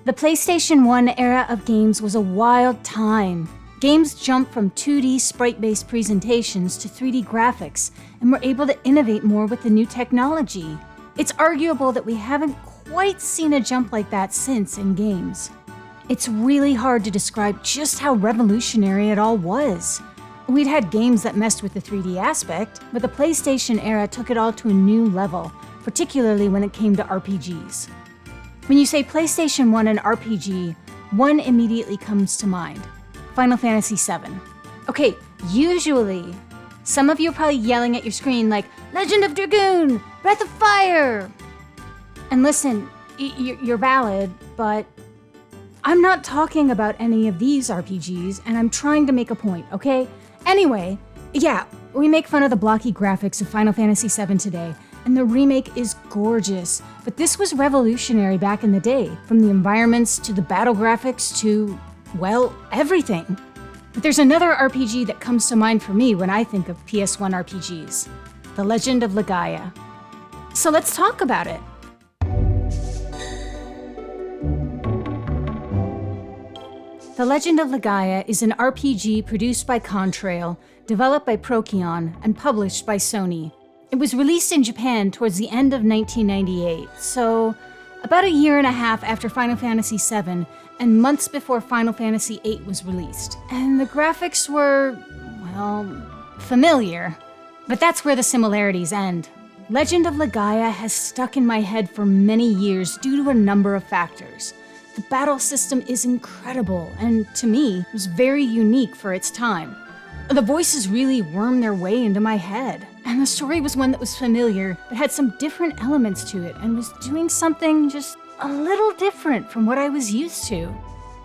The PlayStation 1 era of games was a wild time. Games jumped from 2D sprite-based presentations to 3D graphics and were able to innovate more with the new technology. It's arguable that we haven't quite seen a jump like that since in games. It's really hard to describe just how revolutionary it all was. We'd had games that messed with the 3D aspect, but the PlayStation era took it all to a new level, particularly when it came to RPGs. When you say PlayStation 1 and RPG, one immediately comes to mind: Final Fantasy VII. Okay, usually, some of you are probably yelling at your screen like, Legend of Dragoon! Breath of Fire! And listen, you're valid, but I'm not talking about any of these RPGs, and I'm trying to make a point, okay? Anyway, yeah, we make fun of the blocky graphics of Final Fantasy VII today, and the remake is gorgeous, but this was revolutionary back in the day, from the environments to the battle graphics to, well, everything. But there's another RPG that comes to mind for me when I think of PS1 RPGs: The Legend of Legaia. So let's talk about it. The Legend of Legaia is an RPG produced by Contrail, developed by Procyon, and published by Sony. It was released in Japan towards the end of 1998, so about a year and a half after Final Fantasy VII and months before Final Fantasy VIII was released. And the graphics were, well, familiar. But that's where the similarities end. Legend of Legaia has stuck in my head for many years due to a number of factors. The battle system is incredible, and to me, was very unique for its time. The voices really wormed their way into my head, and the story was one that was familiar, but had some different elements to it, and was doing something just a little different from what I was used to.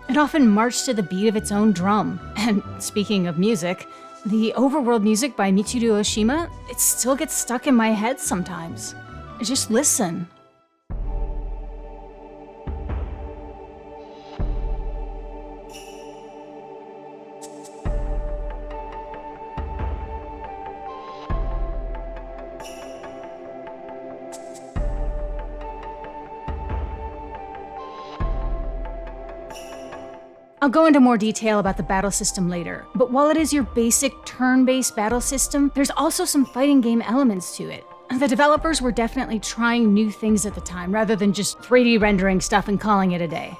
It often marched to the beat of its own drum, and speaking of music, the overworld music by Michiru Oshima, it still gets stuck in my head sometimes. Just listen. I'll go into more detail about the battle system later, but while it is your basic turn-based battle system, there's also some fighting game elements to it. The developers were definitely trying new things at the time, rather than just 3D rendering stuff and calling it a day.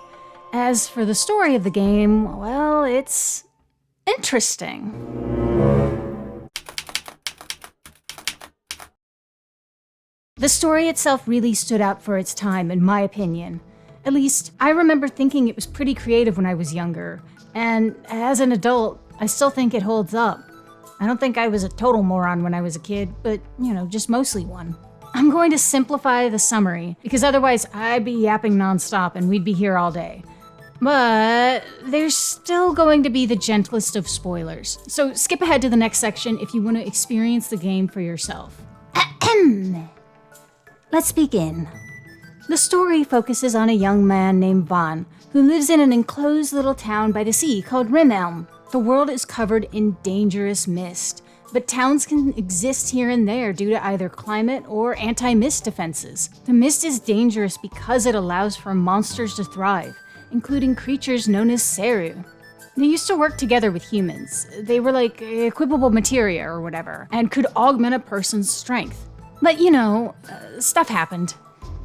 As for the story of the game, well, it's interesting. The story itself really stood out for its time, in my opinion. At least, I remember thinking it was pretty creative when I was younger, and as an adult, I still think it holds up. I don't think I was a total moron when I was a kid, but, just mostly one. I'm going to simplify the summary, because otherwise I'd be yapping nonstop and we'd be here all day. But there's still going to be the gentlest of spoilers, so skip ahead to the next section if you want to experience the game for yourself. Let's begin. The story focuses on a young man named Van, who lives in an enclosed little town by the sea called Rimelm. The world is covered in dangerous mist, but towns can exist here and there due to either climate or anti-mist defenses. The mist is dangerous because it allows for monsters to thrive, including creatures known as Seru. They used to work together with humans. They were like equipable materia or whatever, and could augment a person's strength. But stuff happened.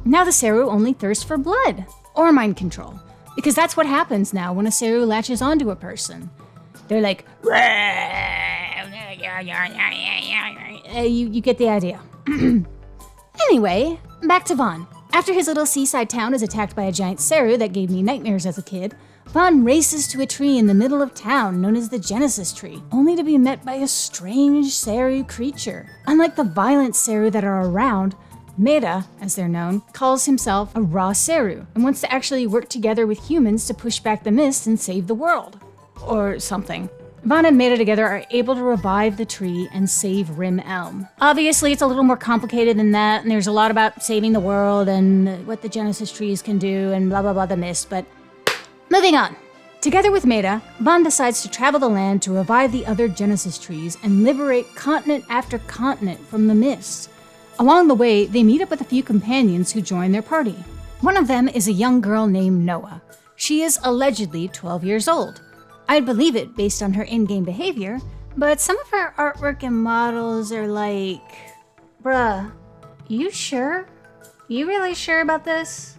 Now the Seru only thirst for blood, or mind control, because that's what happens now when a Seru latches onto a person. They're like, you get the idea. Anyway, back to Van. After his little seaside town is attacked by a giant Seru that gave me nightmares as a kid, Van races to a tree in the middle of town known as the Genesis Tree, only to be met by a strange Seru creature. Unlike the violent Seru that are around, Meta, as they're known, calls himself a raw Seru and wants to actually work together with humans to push back the mist and save the world. Or something. Van and Meta together are able to revive the tree and save Rimelm. Obviously, it's a little more complicated than that, and there's a lot about saving the world and what the Genesis trees can do and blah blah blah the mist, but moving on. Together with Meta, Van decides to travel the land to revive the other Genesis trees and liberate continent after continent from the mist. Along the way, they meet up with a few companions who join their party. One of them is a young girl named Noah. She is allegedly 12 years old. I'd believe it based on her in-game behavior, but some of her artwork and models are like, bruh, you sure? You really sure about this?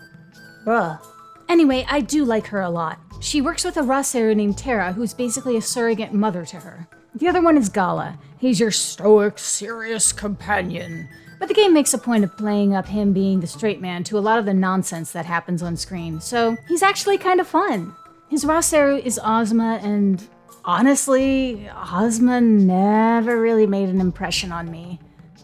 Bruh. Anyway, I do like her a lot. She works with a Rossero named Terra, who's basically a surrogate mother to her. The other one is Gala. He's your stoic, serious companion. But the game makes a point of playing up him being the straight man to a lot of the nonsense that happens on screen, so he's actually kind of fun. His Rossero is Ozma, and honestly, Ozma never really made an impression on me.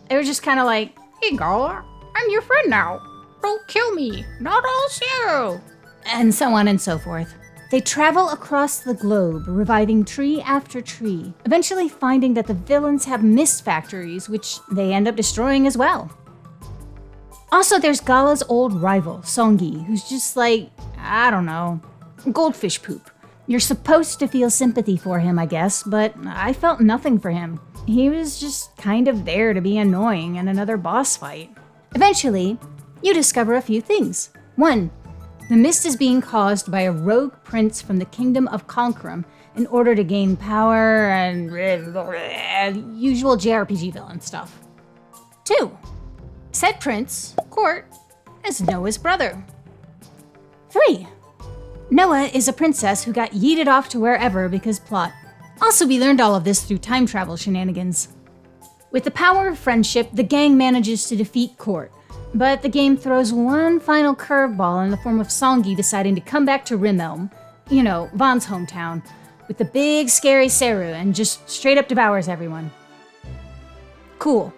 They were just kind of like, hey Gala, I'm your friend now. Don't kill me, not also. And so on and so forth. They travel across the globe, reviving tree after tree, eventually finding that the villains have mist factories, which they end up destroying as well. Also, there's Gala's old rival, Songi, who's just like, I don't know, goldfish poop. You're supposed to feel sympathy for him, I guess, but I felt nothing for him. He was just kind of there to be annoying in another boss fight. Eventually, you discover a few things. 1. The mist is being caused by a rogue prince from the kingdom of Conquerum in order to gain power and usual JRPG villain stuff. 2. Said prince, Court, is Noah's brother. 3. Noah is a princess who got yeeted off to wherever because plot. Also, we learned all of this through time travel shenanigans. With the power of friendship, the gang manages to defeat Court. But the game throws one final curveball in the form of Songi deciding to come back to Rimelm, you know, Vaughn's hometown, with the big scary Seru and just straight up devours everyone. Cool.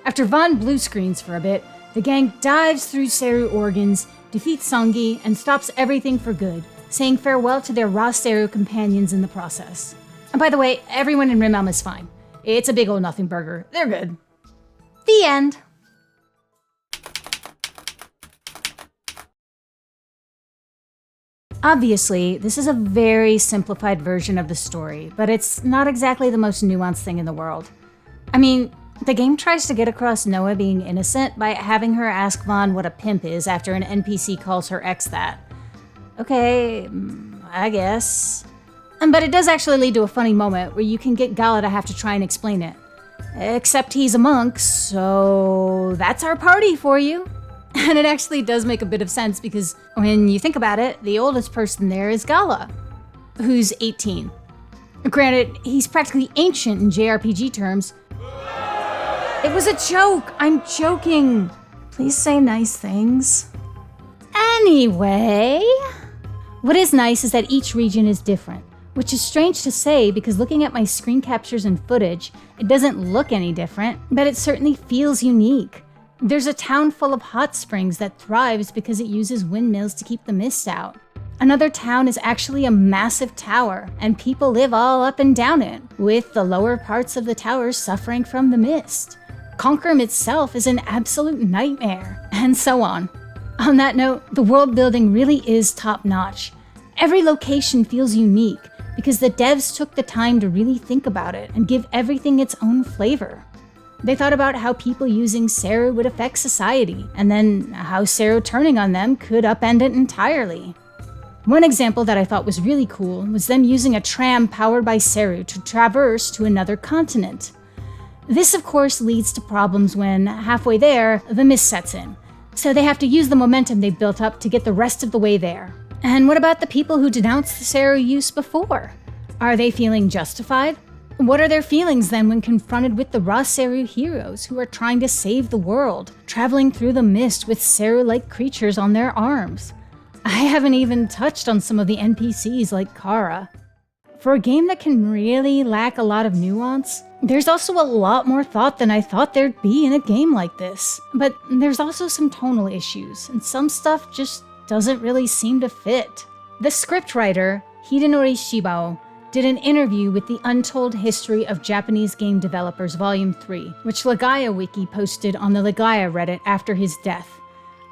After Vaughn blue screens for a bit, the gang dives through Seru organs, defeats Songi, and stops everything for good, saying farewell to their raw Seru companions in the process. And by the way, everyone in Rimelm is fine. It's a big old nothing burger. They're good. The end. Obviously, this is a very simplified version of the story, but it's not exactly the most nuanced thing in the world. I mean, the game tries to get across Noah being innocent by having her ask Vaughn what a pimp is after an NPC calls her ex that. Okay, I guess. But it does actually lead to a funny moment where you can get Gala to have to try and explain it. Except he's a monk, so that's our party for you. And it actually does make a bit of sense because when you think about it, the oldest person there is Gala, who's 18. Granted, he's practically ancient in JRPG terms. It was a joke! I'm joking! Please say nice things. Anyway, what is nice is that each region is different, which is strange to say because looking at my screen captures and footage, it doesn't look any different, but it certainly feels unique. There's a town full of hot springs that thrives because it uses windmills to keep the mist out. Another town is actually a massive tower, and people live all up and down it, with the lower parts of the towers suffering from the mist. Conquerum itself is an absolute nightmare, and so on. On that note, the world building really is top-notch. Every location feels unique because the devs took the time to really think about it and give everything its own flavor. They thought about how people using Seru would affect society, and then how Seru turning on them could upend it entirely. One example that I thought was really cool was them using a tram powered by Seru to traverse to another continent. This, of course, leads to problems when, halfway there, the mist sets in. So they have to use the momentum they've built up to get the rest of the way there. And what about the people who denounced the Seru use before? Are they feeling justified? What are their feelings then when confronted with the raw Seru heroes who are trying to save the world, traveling through the mist with Seru-like creatures on their arms? I haven't even touched on some of the NPCs like Kara. For a game that can really lack a lot of nuance, there's also a lot more thought than I thought there'd be in a game like this. But there's also some tonal issues, and some stuff just doesn't really seem to fit. The scriptwriter, Hidenori Shibao, did an interview with the Untold History of Japanese Game Developers Volume 3, which Legaia Wiki posted on the Legaia Reddit after his death.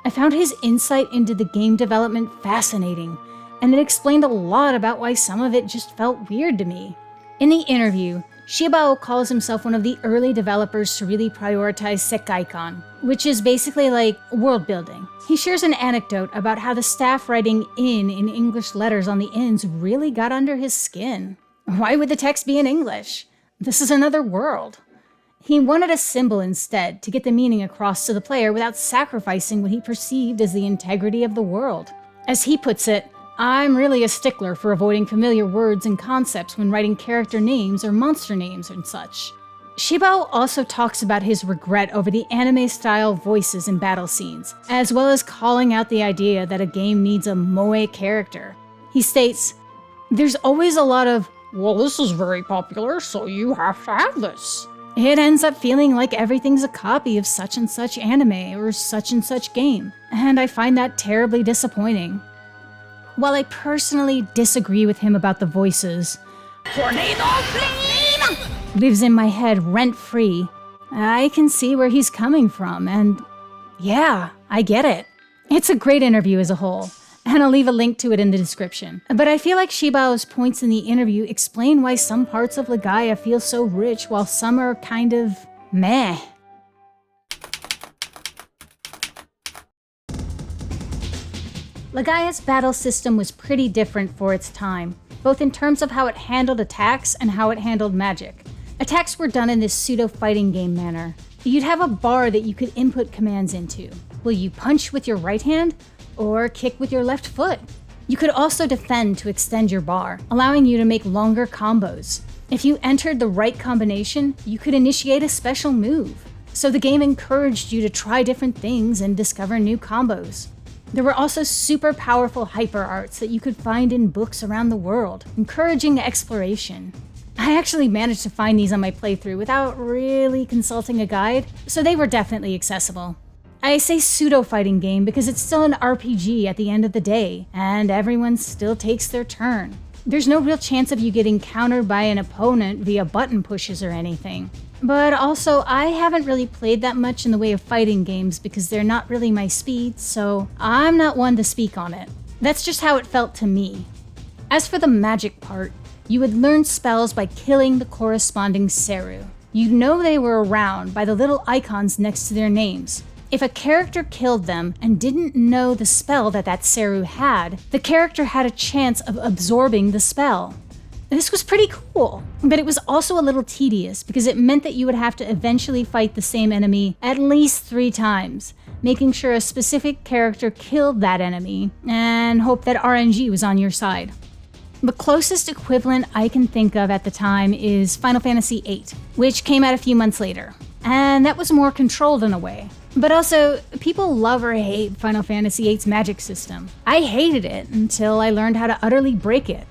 I found his insight into the game development fascinating, and it explained a lot about why some of it just felt weird to me. In the interview, Shibao calls himself one of the early developers to really prioritize Sekkaikan, which is basically like world building. He shares an anecdote about how the staff writing in English letters on the ends really got under his skin. Why would the text be in English? This is another world. He wanted a symbol instead to get the meaning across to the player without sacrificing what he perceived as the integrity of the world. As he puts it, I'm really a stickler for avoiding familiar words and concepts when writing character names or monster names and such. Shibao also talks about his regret over the anime-style voices in battle scenes, as well as calling out the idea that a game needs a moe character. He states, "There's always a lot of, well, this is very popular, so you have to have this." It ends up feeling like everything's a copy of such and such anime or such and such game, and I find that terribly disappointing. While I personally disagree with him about the voices, "Tornado Flame" lives in my head rent-free. I can see where he's coming from, and yeah, I get it. It's a great interview as a whole, and I'll leave a link to it in the description. But I feel like Shibao's points in the interview explain why some parts of Legaia feel so rich while some are kind of meh. Legaia's battle system was pretty different for its time, both in terms of how it handled attacks and how it handled magic. Attacks were done in this pseudo-fighting game manner. You'd have a bar that you could input commands into. Will you punch with your right hand or kick with your left foot? You could also defend to extend your bar, allowing you to make longer combos. If you entered the right combination, you could initiate a special move. So the game encouraged you to try different things and discover new combos. There were also super powerful hyper arts that you could find in books around the world, encouraging exploration. I actually managed to find these on my playthrough without really consulting a guide, so they were definitely accessible. I say pseudo-fighting game because it's still an RPG at the end of the day, and everyone still takes their turn. There's no real chance of you getting countered by an opponent via button pushes or anything. But also, I haven't really played that much in the way of fighting games because they're not really my speed, so I'm not one to speak on it. That's just how it felt to me. As for the magic part, you would learn spells by killing the corresponding Seru. You'd know they were around by the little icons next to their names. If a character killed them and didn't know the spell that Seru had, the character had a chance of absorbing the spell. This was pretty cool, but it was also a little tedious because it meant that you would have to eventually fight the same enemy at least 3 times, making sure a specific character killed that enemy, and hope that RNG was on your side. The closest equivalent I can think of at the time is Final Fantasy VIII, which came out a few months later, and that was more controlled in a way. But also, people love or hate Final Fantasy VIII's magic system. I hated it until I learned how to utterly break it.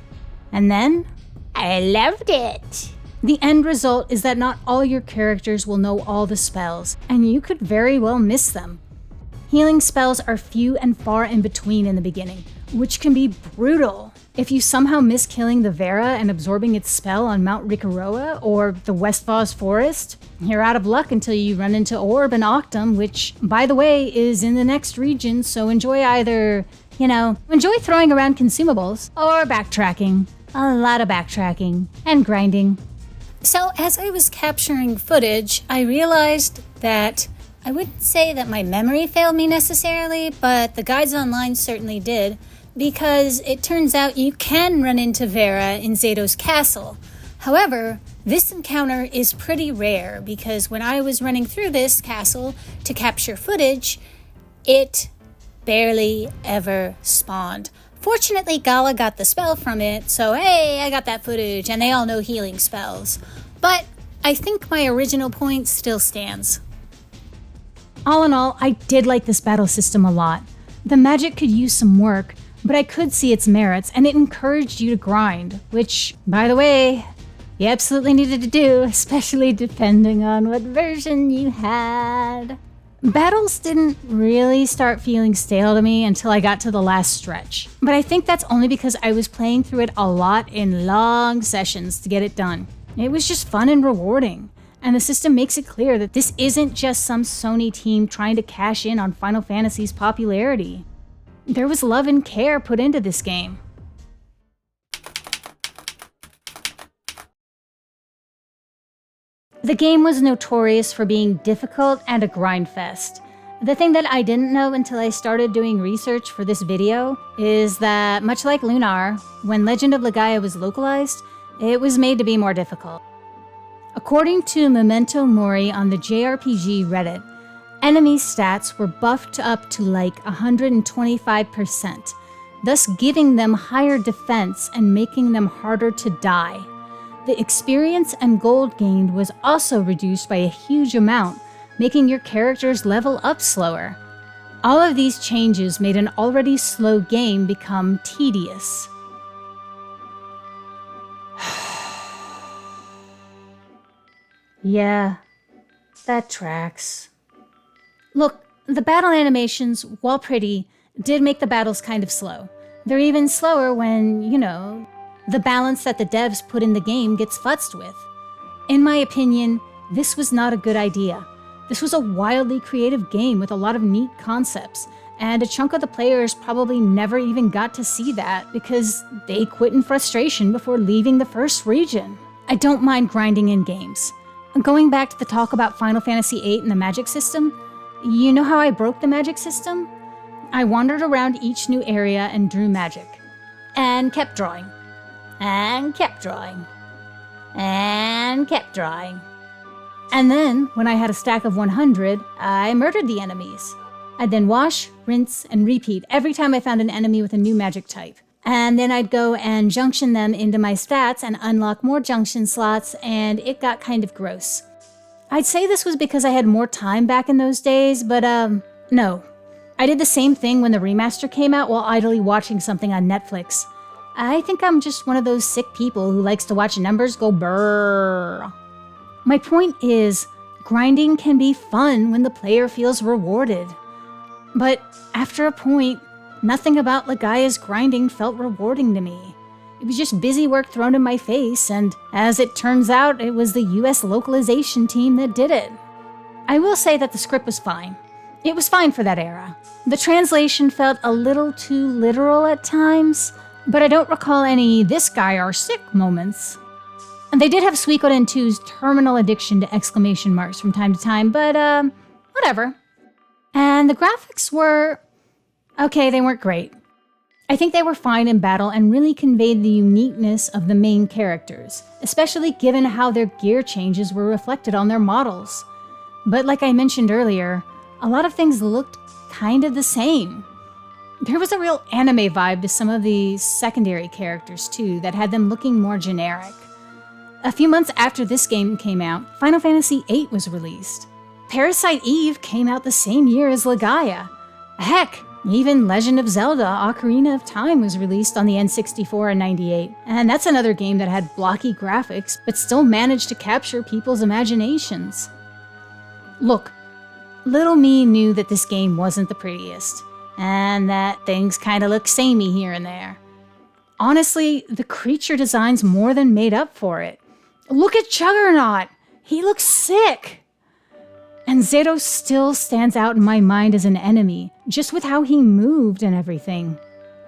And then, I loved it. The end result is that not all your characters will know all the spells, and you could very well miss them. Healing spells are few and far in between in the beginning, which can be brutal. If you somehow miss killing the Vera and absorbing its spell on Mount Rikaroa or the Westfoss Forest, you're out of luck until you run into Orb and Octum, which, by the way, is in the next region, so enjoy either, enjoy throwing around consumables or backtracking. A lot of backtracking and grinding. So as I was capturing footage, I realized that I wouldn't say that my memory failed me necessarily, but the guides online certainly did, because it turns out you can run into Vera in Zato's castle. However, this encounter is pretty rare because when I was running through this castle to capture footage, it barely ever spawned. Fortunately, Gala got the spell from it, so hey, I got that footage, and they all know healing spells. But I think my original point still stands. All in all, I did like this battle system a lot. The magic could use some work, but I could see its merits, and it encouraged you to grind, which, by the way, you absolutely needed to do, especially depending on what version you had. Battles didn't really start feeling stale to me until I got to the last stretch, but I think that's only because I was playing through it a lot in long sessions to get it done. It was just fun and rewarding, and the system makes it clear that this isn't just some Sony team trying to cash in on Final Fantasy's popularity. There was love and care put into this game. The game was notorious for being difficult and a grindfest. The thing that I didn't know until I started doing research for this video is that, much like Lunar, when Legend of Legaia was localized, it was made to be more difficult. According to Memento Mori on the JRPG Reddit, enemy stats were buffed up to like 125%, thus giving them higher defense and making them harder to die. The experience and gold gained was also reduced by a huge amount, making your characters level up slower. All of these changes made an already slow game become tedious. Yeah, that tracks. Look, the battle animations, while pretty, did make the battles kind of slow. They're even slower when, the balance that the devs put in the game gets futzed with. In my opinion, this was not a good idea. This was a wildly creative game with a lot of neat concepts, and a chunk of the players probably never even got to see that because they quit in frustration before leaving the first region. I don't mind grinding in games. Going back to the talk about Final Fantasy VIII and the magic system, you know how I broke the magic system? I wandered around each new area and drew magic. And kept drawing. And kept drawing. And kept drawing. And then, when I had a stack of 100, I murdered the enemies. I'd then wash, rinse, and repeat every time I found an enemy with a new magic type. And then I'd go and junction them into my stats and unlock more junction slots, and it got kind of gross. I'd say this was because I had more time back in those days, but no. I did the same thing when the remaster came out while idly watching something on Netflix. I think I'm just one of those sick people who likes to watch numbers go brrrr. My point is, grinding can be fun when the player feels rewarded. But after a point, nothing about Legaia's grinding felt rewarding to me. It was just busy work thrown in my face, and as it turns out, it was the US localization team that did it. I will say that the script was fine. It was fine for that era. The translation felt a little too literal at times, but I don't recall any "this guy are sick" moments. And they did have Suikoden 2's terminal addiction to exclamation marks from time to time, but whatever. And the graphics were... okay, they weren't great. I think they were fine in battle and really conveyed the uniqueness of the main characters, especially given how their gear changes were reflected on their models. But like I mentioned earlier, a lot of things looked kind of the same. There was a real anime vibe to some of the secondary characters too that had them looking more generic. A few months after this game came out, Final Fantasy VIII was released. Parasite Eve came out the same year as Legaia. Heck, even Legend of Zelda Ocarina of Time was released on the N64 in '98, and that's another game that had blocky graphics but still managed to capture people's imaginations. Look, little me knew that this game wasn't the prettiest, and that things kinda looked samey here and there. Honestly, the creature designs more than made up for it. Look at Juggernaut! He looks sick! And Zetos still stands out in my mind as an enemy, just with how he moved and everything.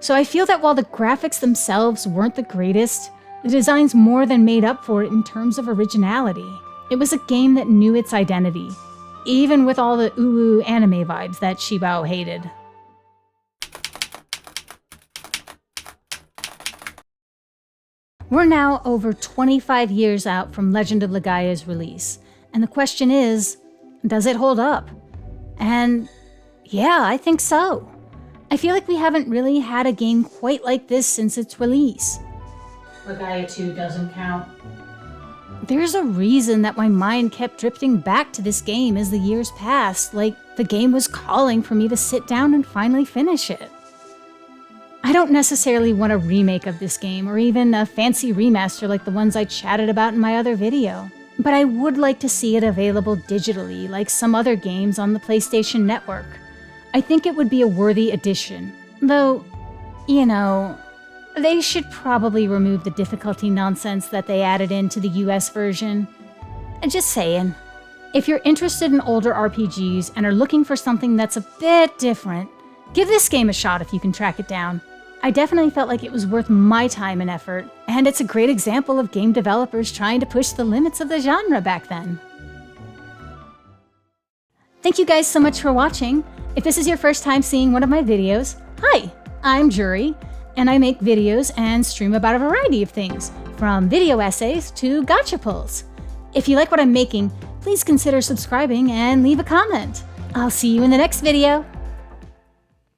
So I feel that while the graphics themselves weren't the greatest, the designs more than made up for it in terms of originality. It was a game that knew its identity, even with all the uwu anime vibes that Shibao hated. We're now over 25 years out from Legend of Legaia's release, and the question is, does it hold up? And yeah, I think so. I feel like we haven't really had a game quite like this since its release. Legaia 2 doesn't count. There's a reason that my mind kept drifting back to this game as the years passed, like the game was calling for me to sit down and finally finish it. I don't necessarily want a remake of this game or even a fancy remaster like the ones I chatted about in my other video, but I would like to see it available digitally like some other games on the PlayStation Network. I think it would be a worthy addition, though, they should probably remove the difficulty nonsense that they added into the US version. Just saying. If you're interested in older RPGs and are looking for something that's a bit different, give this game a shot if you can track it down. I definitely felt like it was worth my time and effort, and it's a great example of game developers trying to push the limits of the genre back then. Thank you guys so much for watching. If this is your first time seeing one of my videos, hi, I'm Jury, and I make videos and stream about a variety of things, from video essays to gotcha pulls. If you like what I'm making, please consider subscribing and leave a comment. I'll see you in the next video.